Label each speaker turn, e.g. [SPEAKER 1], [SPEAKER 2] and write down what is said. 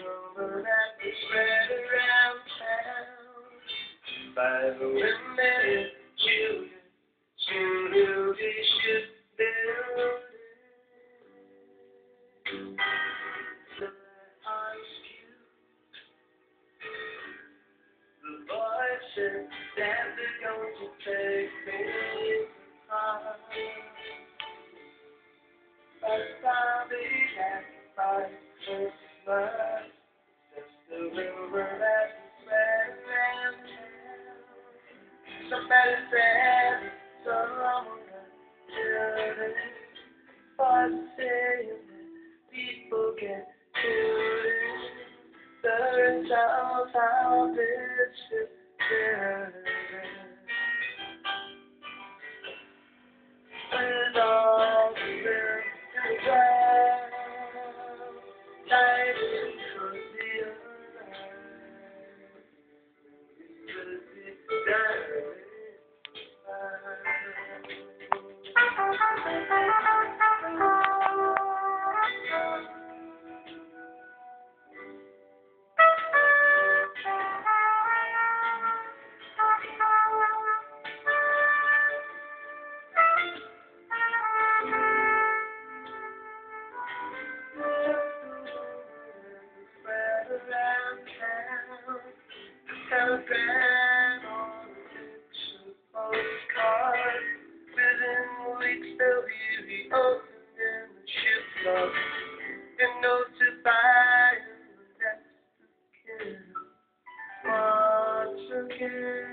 [SPEAKER 1] rumor that was spread around town by the women and children soon will be shipbuilding. The ice cube, the boys said that they're going to take me apart. But I'll be back by Christmas. Just a rumor that was spread around town. Somebody said someone got killed in it. For saying that people get killed in the results of this shipbuilding. With all the men in the ground, diving for the alive, will be dying. Telegram on a picture postcard. Within weeks they'll be reopened and the ship lost. And notified that's the kid once again.